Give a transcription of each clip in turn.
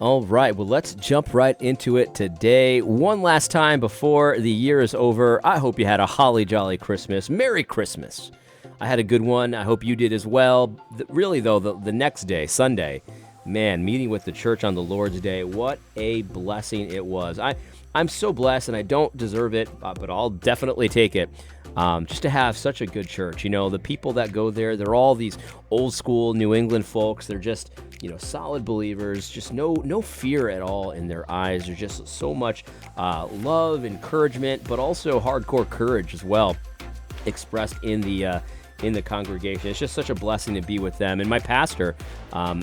All right, well, let's jump right into it today. One last time before the year is over, I hope you had a holly jolly Christmas. Merry Christmas. I had a good one. I hope you did as well. Really, though, the next day, Sunday, man, meeting with the church on the Lord's Day, what a blessing it was. I'm so blessed, and I don't deserve it, but I'll definitely take it. Just to have such a good church. You know, the people that go there, they're all these old school New England folks. They're just, solid believers, just no fear at all in their eyes. There's just so much love, encouragement, but also hardcore courage as well expressed in the congregation. It's just such a blessing to be with them. And my pastor,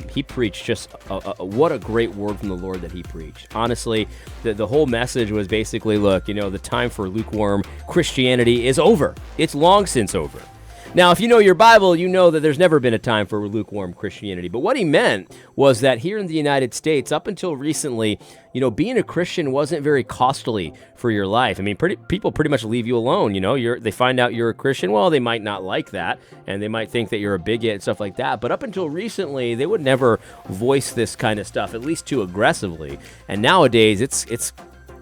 he preached just what a great word from the Lord that he preached. Honestly, the whole message was basically, look, the time for lukewarm Christianity is over. It's long since over. Now, if you know your Bible, you know that there's never been a time for lukewarm Christianity. But what he meant was that here in the United States, up until recently, being a Christian wasn't very costly for your life. I mean, people pretty much leave you alone. They find out you're a Christian. Well, they might not like that, and they might think that you're a bigot and stuff like that. But up until recently, they would never voice this kind of stuff, at least too aggressively. And nowadays, it's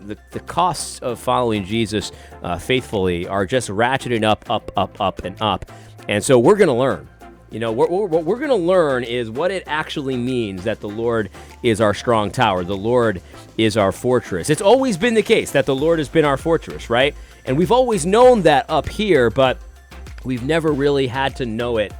the costs of following Jesus faithfully are just ratcheting up, and up. And so we're going to learn. What we're going to learn is what it actually means that the Lord is our strong tower. The Lord is our fortress. It's always been the case that the Lord has been our fortress, right? And we've always known that up here, but we've never really had to know it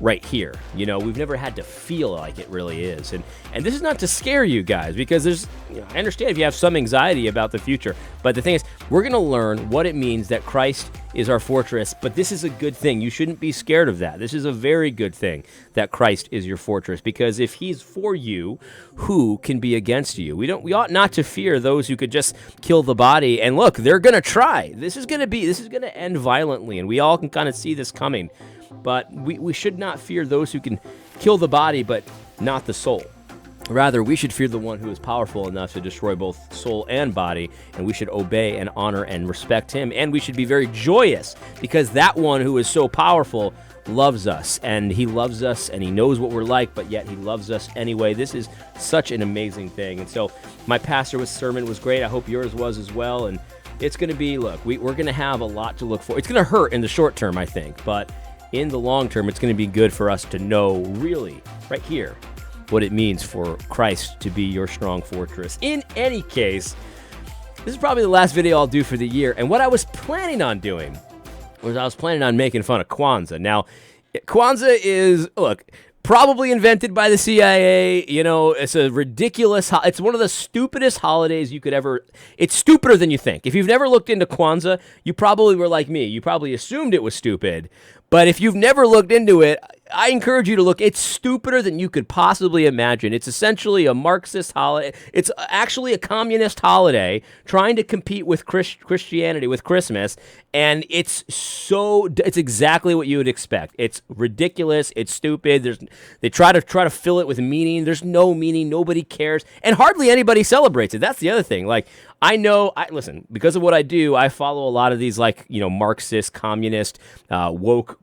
right here. We've never had to feel like it really is. And this is not to scare you guys, because I understand if you have some anxiety about the future, but the thing is, we're going to learn what it means that Christ is our fortress, but this is a good thing. You shouldn't be scared of that. This is a very good thing that Christ is your fortress, because if he's for you, who can be against you? We ought not to fear those who could just kill the body. And look, they're going to try. This is going to end violently, and we all can kind of see this coming. But we should not fear those who can kill the body, but not the soul. Rather, we should fear the one who is powerful enough to destroy both soul and body, and we should obey and honor and respect him. And we should be very joyous, because that one who is so powerful loves us, and he loves us, and he knows what we're like, but yet he loves us anyway. This is such an amazing thing. And so my pastor's sermon was great. I hope yours was as well. And it's going to be, look, we're going to have a lot to look for. It's going to hurt in the short term, I think, but in the long term, it's going to be good for us to know really right here what it means for Christ to be your strong fortress. In any case, this is probably the last video I'll do for the year. And what I was planning on doing was I was planning on making fun of Kwanzaa. Now, Kwanzaa is, look, probably invented by the CIA. It's a ridiculous, it's one of the stupidest holidays you could ever, it's stupider than you think. If you've never looked into Kwanzaa, you probably were like me. You probably assumed it was stupid. But if you've never looked into it, I encourage you to look. It's stupider than you could possibly imagine. It's essentially a Marxist holiday. It's actually a communist holiday trying to compete with Christianity, with Christmas. And it's exactly what you would expect. It's ridiculous. It's stupid. They try to fill it with meaning. There's no meaning. Nobody cares. And hardly anybody celebrates it. That's the other thing. Like, listen, because of what I do, I follow a lot of these, Marxist, communist, woke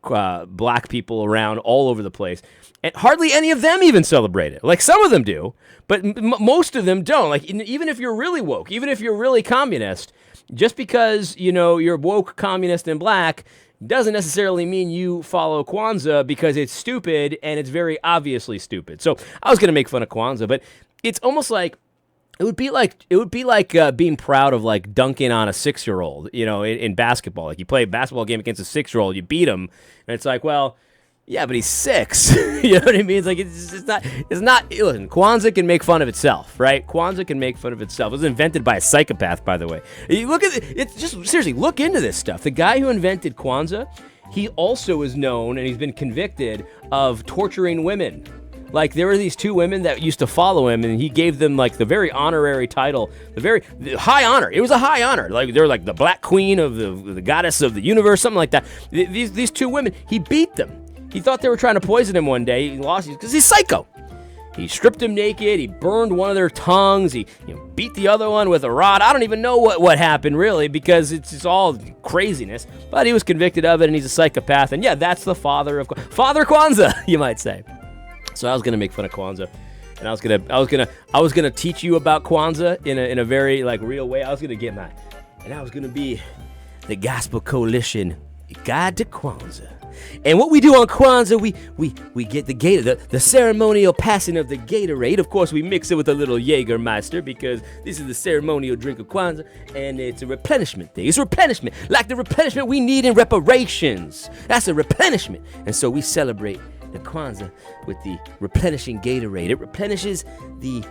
black people around all over the place. And hardly any of them even celebrate it. Like, some of them do, but most of them don't. Like, even if you're really woke, even if you're really communist, just because, you're woke, communist, and black doesn't necessarily mean you follow Kwanzaa, because it's stupid, and it's very obviously stupid. So I was going to make fun of Kwanzaa, but it's almost like, It would be like being proud of dunking on a 6-year-old, in basketball. Like, you play a basketball game against a 6-year-old, you beat him, and it's like, well, yeah, but he's 6. You know what I mean? It's like, it's not. Listen, Kwanzaa can make fun of itself, right? Kwanzaa can make fun of itself. It was invented by a psychopath, by the way. You look at it, it's just, seriously, look into this stuff. The guy who invented Kwanzaa, he also is known, and he's been convicted of torturing women. Like, there were these 2 women that used to follow him, and he gave them, the very honorary title, the high honor. It was a high honor. Like, they're like the black queen of the goddess of the universe, something like that. These 2 women, he beat them. He thought they were trying to poison him one day. He lost because he's psycho. He stripped him naked. He burned one of their tongues. He beat the other one with a rod. I don't even know what happened, really, because it's all craziness. But he was convicted of it, and he's a psychopath. And, yeah, that's the Father Kwanzaa, you might say. So I was going to make fun of Kwanzaa. and I was gonna teach you about Kwanzaa in a very like real way. I was gonna be the Gospel Coalition Guide to Kwanzaa. And what we do on Kwanzaa, we get the ceremonial passing of the Gatorade. Of course, we mix it with a little Jägermeister because this is the ceremonial drink of Kwanzaa, and it's a replenishment thing. It's replenishment, like the replenishment we need in reparations. That's a replenishment. And so we celebrate the Kwanzaa with the replenishing Gatorade. It replenishes the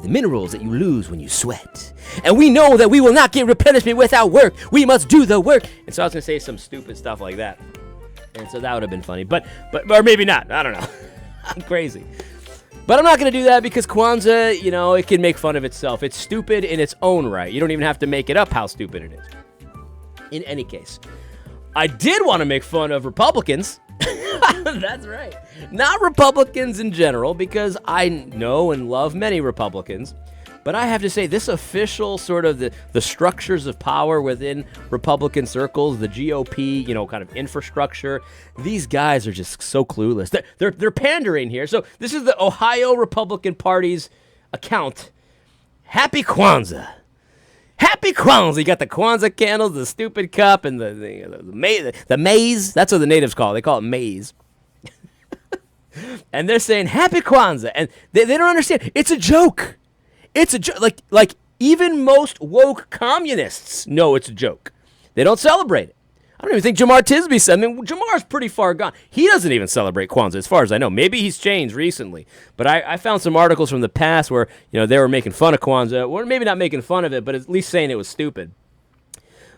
minerals that you lose when you sweat. And we know that we will not get replenishment without work. We must do the work. And so I was going to say some stupid stuff like that. And so that would have been funny. But or maybe not. I don't know. I'm crazy. But I'm not going to do that because Kwanzaa, it can make fun of itself. It's stupid in its own right. You don't even have to make it up how stupid it is. In any case, I did want to make fun of Republicans. That's right. Not Republicans in general, because I know and love many Republicans. But I have to say, this official sort of the structures of power within Republican circles, the GOP, kind of infrastructure, these guys are just so clueless. They're pandering here. So this is the Ohio Republican Party's account. Happy Kwanzaa. Happy Kwanzaa. You got the Kwanzaa candles, the stupid cup, and the maize. That's what the natives call it. They call it maize. And they're saying Happy Kwanzaa. And they don't understand. It's a joke. It's a joke. Like even most woke communists know it's a joke. They don't celebrate it. I don't even think Jamar Tisby said. Jamar's pretty far gone. He doesn't even celebrate Kwanzaa, as far as I know. Maybe he's changed recently. But I found some articles from the past where, they were making fun of Kwanzaa. Or maybe not making fun of it, but at least saying it was stupid.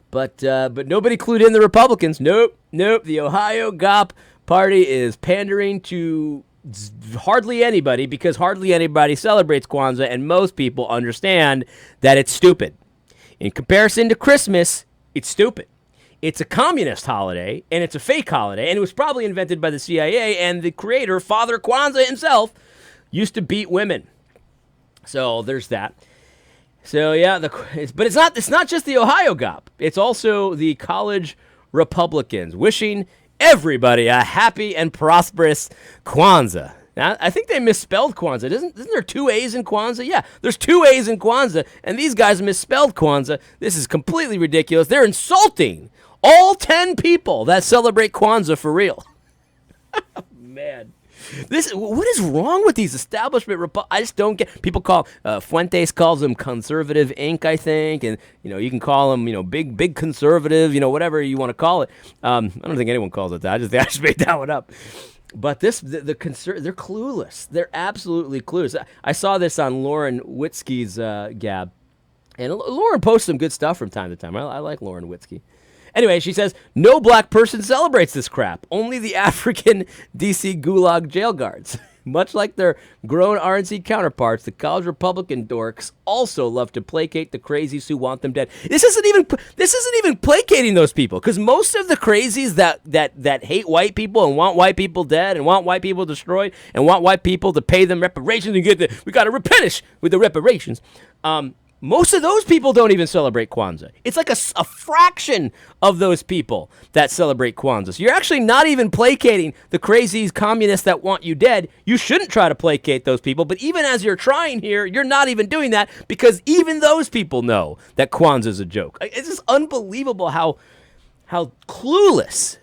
But nobody clued in the Republicans. Nope. The Ohio GOP party is pandering to hardly anybody because hardly anybody celebrates Kwanzaa, and most people understand that it's stupid. In comparison to Christmas, it's stupid. It's a communist holiday, and it's a fake holiday, and it was probably invented by the CIA, and the creator, Father Kwanzaa himself, used to beat women. So there's that. So yeah, but it's not just the Ohio GOP. It's also the college Republicans wishing everybody a happy and prosperous Kwanzaa. Now, I think they misspelled Kwanzaa. Isn't there 2 A's in Kwanzaa? Yeah, there's 2 A's in Kwanzaa, and these guys misspelled Kwanzaa. This is completely ridiculous. They're insulting all 10 people that celebrate Kwanzaa for real. Man. What is wrong with these establishment I just don't get. People call Fuentes calls them conservative ink, I think, and you can call them big conservative, whatever you want to call it. I don't think anyone calls it that. I just made that one up. But they're clueless. They're absolutely clueless. I saw this on Lauren Witzke's Gab, and Lauren posts some good stuff from time to time. I like Lauren Witzke. Anyway, she says, no black person celebrates this crap. Only the African D.C. Gulag jail guards. Much like their grown RNC counterparts, the college Republican dorks also love to placate the crazies who want them dead. This isn't even placating those people, because most of the crazies that hate white people and want white people dead and want white people destroyed and want white people to pay them reparations and we got to replenish with the reparations. Most of those people don't even celebrate Kwanzaa. It's like a fraction of those people that celebrate Kwanzaa. So you're actually not even placating the crazy communists that want you dead. You shouldn't try to placate those people. But even as you're trying here, you're not even doing that, because even those people know that Kwanzaa is a joke. It's just unbelievable how clueless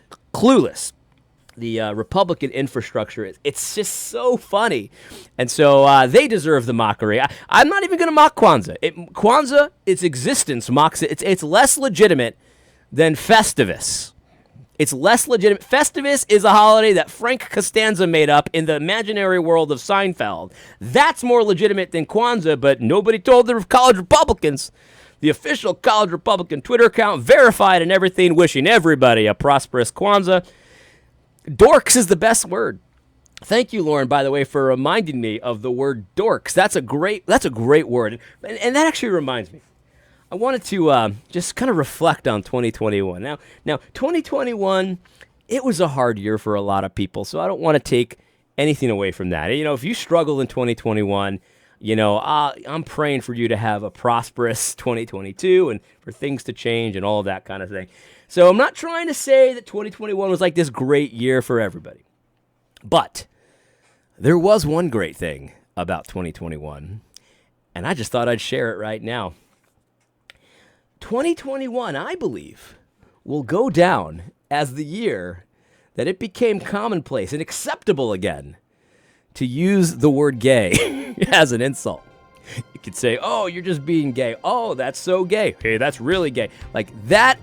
the Republican infrastructure is. It's just so funny. And so they deserve the mockery. I'm not even going to mock Kwanzaa. Kwanzaa, its existence mocks it. It's less legitimate than Festivus. It's less legitimate. Festivus is a holiday that Frank Costanza made up in the imaginary world of Seinfeld. That's more legitimate than Kwanzaa, but nobody told the college Republicans. The official college Republican Twitter account, verified and everything, wishing everybody a prosperous Kwanzaa. Dorks is the best word. Thank you, Lauren, by the way, for reminding me of the word dorks. That's a great word. And that actually reminds me. I wanted to just kind of reflect on 2021. Now 2021, it was a hard year for a lot of people, so I don't want to take anything away from that. If you struggled in 2021, I'm praying for you to have a prosperous 2022 and for things to change and all of that kind of thing. So I'm not trying to say that 2021 was like this great year for everybody. But There was one great thing about 2021, and I just thought I'd share it right now. 2021, I believe, will go down as the year that it became commonplace and acceptable again to use the word gay as an insult. You could say, oh, you're just being gay. Oh, that's so gay. Hey, that's really gay. Like that.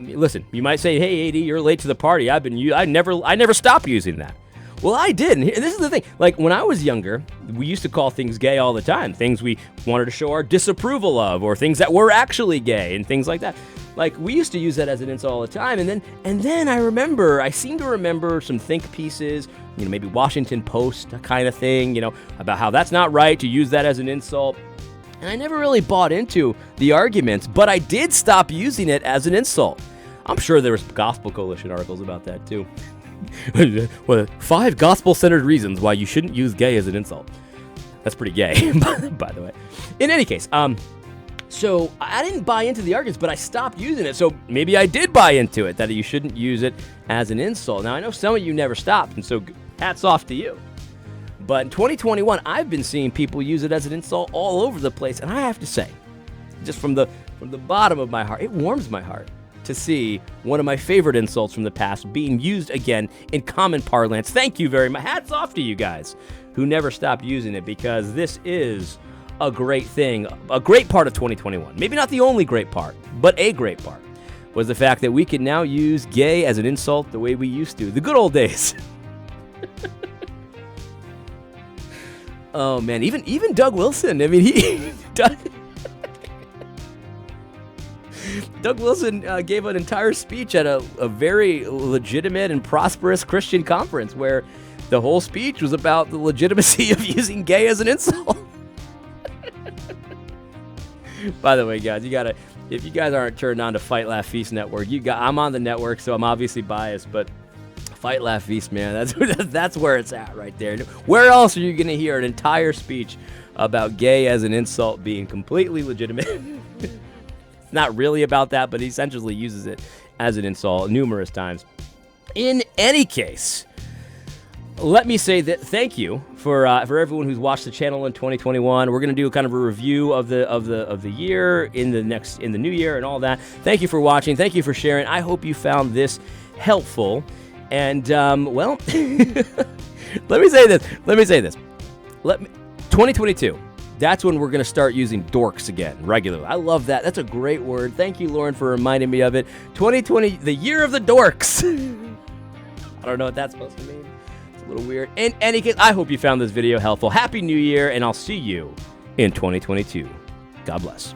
Listen, you might say, hey, AD, you're late to the party. I never stop using that. Well, I did. And this is the thing. Like when I was younger, we used to call things gay all the time. Things we wanted to show our disapproval of, or things that were actually gay and things like that. Like we used to use that as an insult all the time. And then I seem to remember some think pieces, maybe Washington Post kind of thing, about how that's not right to use that as an insult. And I never really bought into the arguments, but I did stop using it as an insult. I'm sure there was Gospel Coalition articles about that too. Well, 5 gospel-centered reasons why you shouldn't use gay as an insult. That's pretty gay, by the way. In any case, so I didn't buy into the arguments, but I stopped using it. So maybe I did buy into it, that you shouldn't use it as an insult. Now, I know some of you never stopped, and so hats off to you. But in 2021, I've been seeing people use it as an insult all over the place. And I have to say, just from the bottom of my heart, it warms my heart to see one of my favorite insults from the past being used again in common parlance. Thank you very much. Hats off to you guys who never stopped using it, because this is a great thing, a great part of 2021. Maybe not the only great part, but a great part was the fact that we can now use gay as an insult the way we used to. The good old days. Oh man, even Doug Wilson. I mean, Doug Wilson gave an entire speech at a very legitimate and prosperous Christian conference where the whole speech was about the legitimacy of using gay as an insult. By the way, guys, if you guys aren't turned on to Fight, Laugh, Feast Network, I'm on the network, so I'm obviously biased, but Fight, Laugh, Feast, man, that's where it's at right there. Where else are you going to hear an entire speech about gay as an insult being completely legitimate? It's not really about that, but he essentially uses it as an insult numerous times. In any case, let me say that thank you for everyone who's watched the channel in 2021. We're gonna do kind of a review of the year in the new year and all that. Thank you for watching. Thank you for sharing. I hope you found this helpful. And well, let me say this. 2022. That's when we're going to start using dorks again, regularly. I love that. That's a great word. Thank you, Lauren, for reminding me of it. 2020, the year of the dorks. I don't know what that's supposed to mean. It's a little weird. In any case, I hope you found this video helpful. Happy New Year, and I'll see you in 2022. God bless.